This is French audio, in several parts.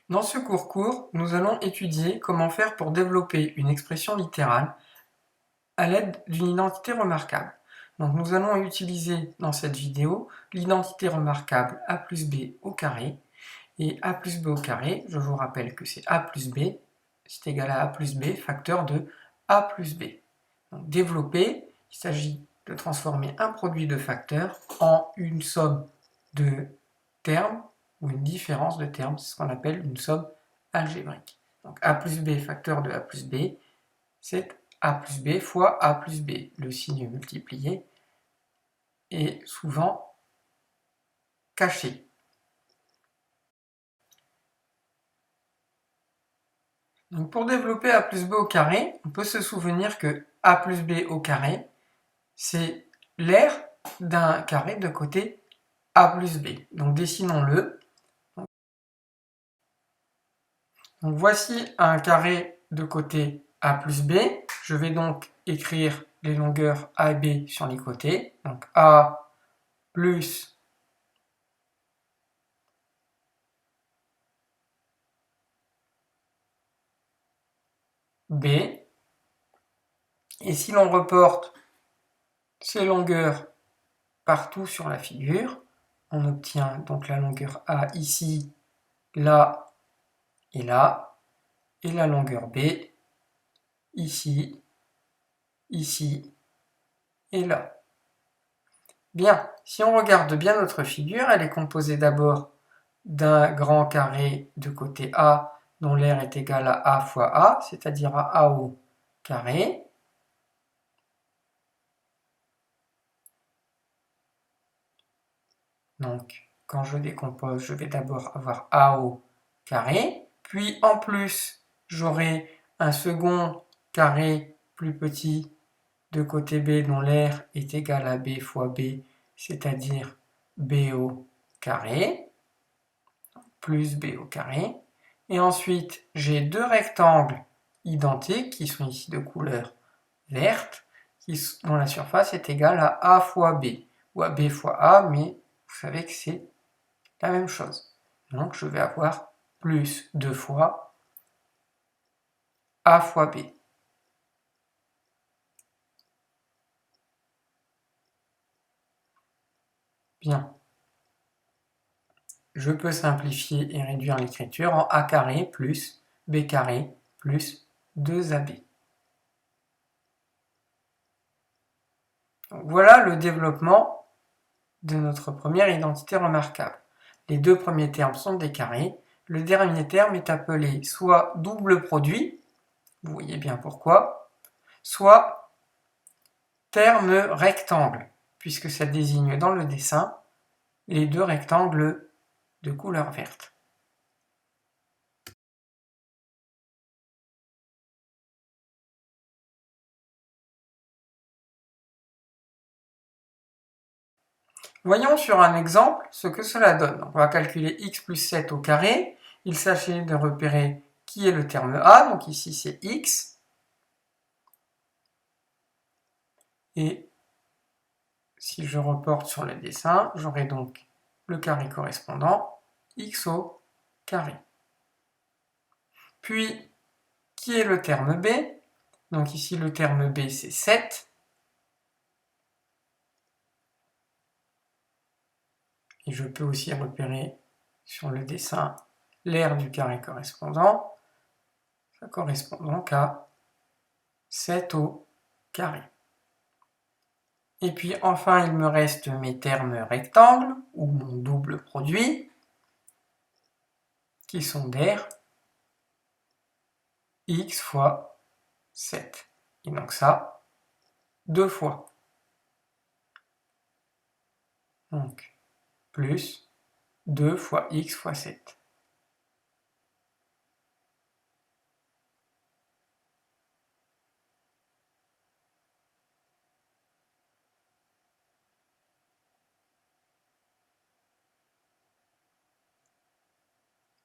Dans ce cours, nous allons étudier comment faire pour développer une expression littérale à l'aide d'une identité remarquable. Donc nous allons utiliser dans cette vidéo l'identité remarquable a plus b au carré. Et a plus b au carré, je vous rappelle que c'est a plus b, c'est égal à plus b, facteur de a plus b. Donc développer, il s'agit de transformer un produit de facteurs en une somme de termes ou une différence de termes, c'est ce qu'on appelle une somme algébrique. Donc a plus b facteur de a plus b, c'est a plus b fois a plus b. Le signe multiplié est souvent caché. Donc pour développer a plus b au carré, on peut se souvenir que a plus b au carré, c'est l'aire d'un carré de côté a plus b. Donc dessinons-le. Donc voici un carré de côté a plus b. Je vais donc écrire les longueurs a et b sur les côtés. Donc a plus b. Et si l'on reporte ces longueurs partout sur la figure, on obtient donc la longueur a ici, là et là, et la longueur b ici, ici et là. Bien, si on regarde bien notre figure, elle est composée d'abord d'un grand carré de côté A dont l'aire est égale à A fois A, c'est-à-dire à A au carré. Donc, quand je décompose, je vais d'abord avoir A au carré, puis en plus, j'aurai un second carré plus petit de côté B dont l'aire est égale à B fois B, c'est-à-dire B au carré, plus B au carré. Et ensuite, j'ai deux rectangles identiques qui sont ici de couleur verte, dont la surface est égale à A fois B, ou à B fois A, mais vous savez que c'est la même chose. Donc je vais avoir plus 2 fois A fois B. Bien. Je peux simplifier et réduire l'écriture en A carré plus B carré plus 2AB. Donc voilà le développement de notre première identité remarquable. Les deux premiers termes sont des carrés. Le dernier terme est appelé soit double produit, vous voyez bien pourquoi, soit terme rectangle, puisque ça désigne dans le dessin les deux rectangles de couleur verte. Voyons sur un exemple ce que cela donne. Donc on va calculer x plus 7 au carré. Il s'agit de repérer qui est le terme a, donc ici c'est x. Et si je reporte sur le dessin, j'aurai donc le carré correspondant, x au carré. Puis, qui est le terme b? Donc ici le terme b c'est 7. Et je peux aussi repérer sur le dessin l'aire du carré correspondant. Ça correspond donc à 7 au carré. Et puis enfin, il me reste mes termes rectangles, ou mon double produit, qui sont d'air x fois 7. Et donc ça, 2 fois. Donc, plus 2 fois x fois 7.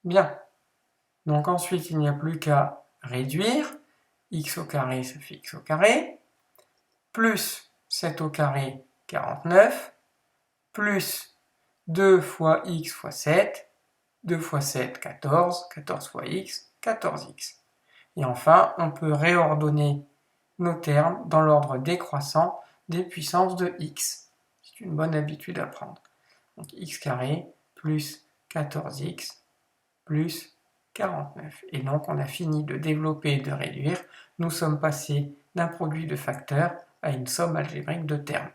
Bien. Donc ensuite, il n'y a plus qu'à réduire. X au carré, ça fait x au carré. Plus 7 au carré, 49. Plus 2 fois x fois 7. 2 fois 7, 14, 14 fois x, 14x. Et enfin, on peut réordonner nos termes dans l'ordre décroissant des puissances de x. C'est une bonne habitude à prendre. Donc x carré plus 14x plus 49. Et donc on a fini de développer et de réduire. Nous sommes passés d'un produit de facteurs à une somme algébrique de termes.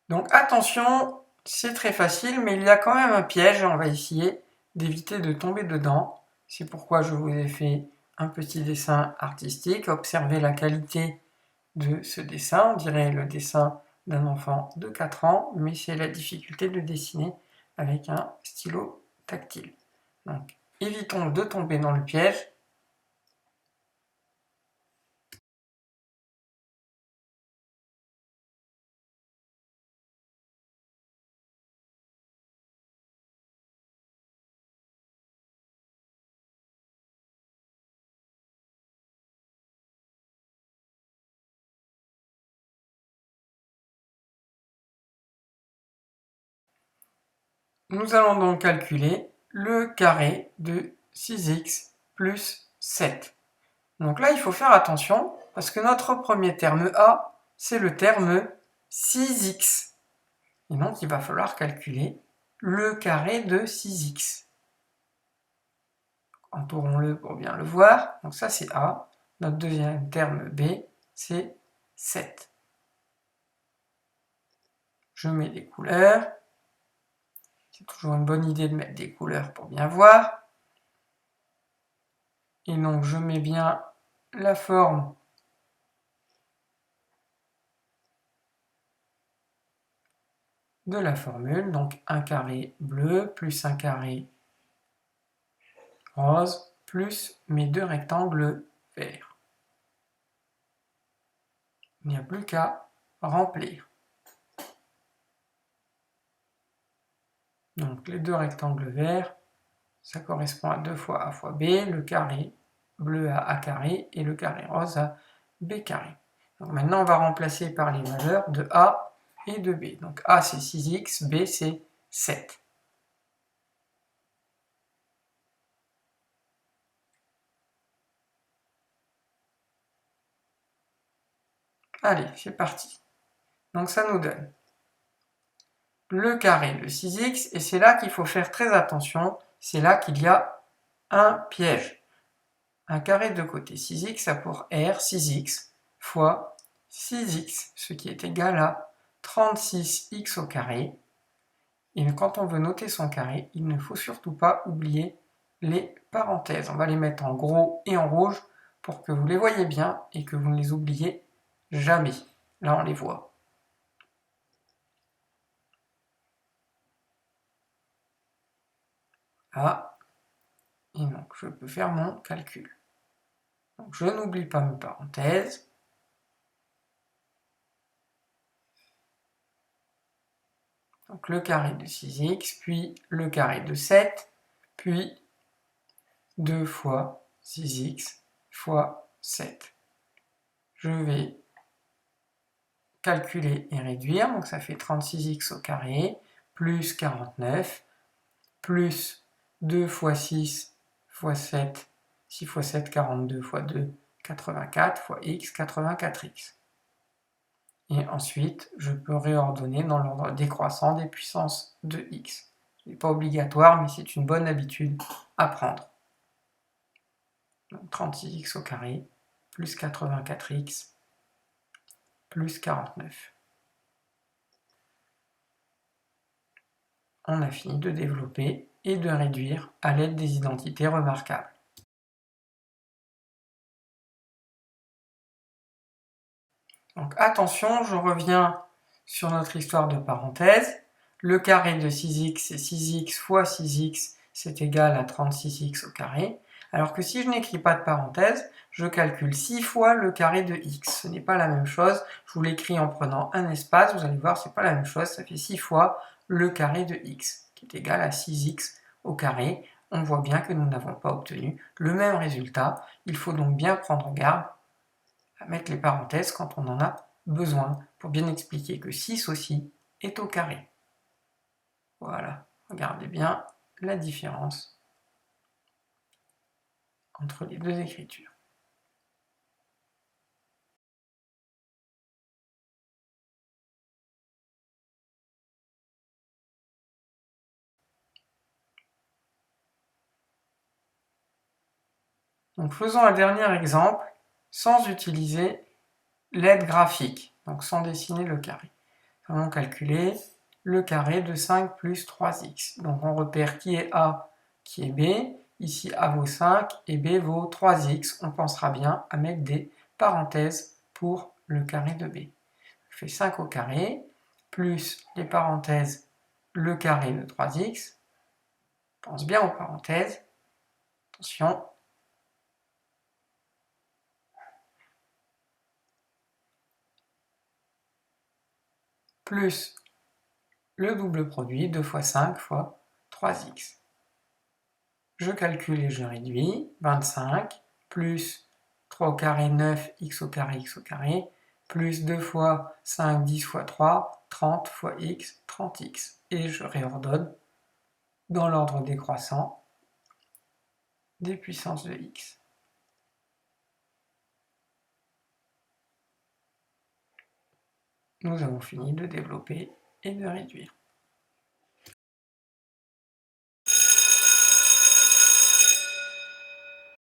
Donc attention, c'est très facile, mais il y a quand même un piège, on va essayer d'éviter de tomber dedans. C'est pourquoi je vous ai fait un petit dessin artistique. Observez la qualité de ce dessin, on dirait le dessin d'un enfant de 4 ans, mais c'est la difficulté de dessiner avec un stylo tactile. Donc évitons de tomber dans le piège. Nous allons donc calculer le carré de 6x plus 7. Donc là, il faut faire attention, parce que notre premier terme A, c'est le terme 6x. Et donc, il va falloir calculer le carré de 6x. Entourons-le pour bien le voir. Donc ça, c'est A. Notre deuxième terme B, c'est 7. Je mets des couleurs. C'est toujours une bonne idée de mettre des couleurs pour bien voir. Et donc, je mets bien la forme de la formule. Donc, un carré bleu plus un carré rose plus mes deux rectangles verts. Il n'y a plus qu'à remplir. Donc les deux rectangles verts, ça correspond à 2 fois A fois B, le carré bleu à A carré et le carré rose à B carré. Donc maintenant on va remplacer par les valeurs de A et de B. Donc A c'est 6x, B c'est 7. Allez, c'est parti. Donc ça nous donne le carré de 6x, et c'est là qu'il faut faire très attention, c'est là qu'il y a un piège. Un carré de côté 6x a pour R 6x fois 6x, ce qui est égal à 36x au carré. Et quand on veut noter son carré, il ne faut surtout pas oublier les parenthèses. On va les mettre en gros et en rouge pour que vous les voyez bien et que vous ne les oubliez jamais. Là, on les voit. Là, et donc je peux faire mon calcul. Donc je n'oublie pas mes parenthèses. Donc le carré de 6x, puis le carré de 7, puis 2 fois 6x fois 7. Je vais calculer et réduire, donc ça fait 36x au carré, plus 49, plus 2 fois 6 fois 7, 6 fois 7, 42 fois 2, 84, fois x, 84x. Et ensuite, je peux réordonner dans l'ordre décroissant des puissances de x. Ce n'est pas obligatoire, mais c'est une bonne habitude à prendre. Donc 36x au carré, plus 84x, plus 49. On a fini de développer et de réduire à l'aide des identités remarquables. Donc attention, je reviens sur notre histoire de parenthèse. Le carré de 6x, c'est 6x fois 6x, c'est égal à 36x au carré. Alors que si je n'écris pas de parenthèse, je calcule 6 fois le carré de x. Ce n'est pas la même chose. Je vous l'écris en prenant un espace. Vous allez voir, ce n'est pas la même chose. Ça fait 6 fois le carré de x, qui est égal à 6x au carré. On voit bien que nous n'avons pas obtenu le même résultat. Il faut donc bien prendre garde à mettre les parenthèses quand on en a besoin pour bien expliquer que 6 aussi est au carré. Voilà, regardez bien la différence entre les deux écritures. Donc faisons un dernier exemple sans utiliser l'aide graphique, donc sans dessiner le carré. Nous allons calculer le carré de 5 plus 3x. Donc on repère qui est A, qui est B. Ici A vaut 5 et B vaut 3x. On pensera bien à mettre des parenthèses pour le carré de B. Je fais 5 au carré, plus les parenthèses, le carré de 3x. Pense bien aux parenthèses. Attention. Plus le double produit, 2 fois 5 fois 3x. Je calcule et je réduis. 25 plus 3 au carré, 9, x au carré, plus 2 fois 5, 10 fois 3, 30 fois x, 30x. Et je réordonne dans l'ordre décroissant des puissances de x. Nous avons fini de développer et de réduire.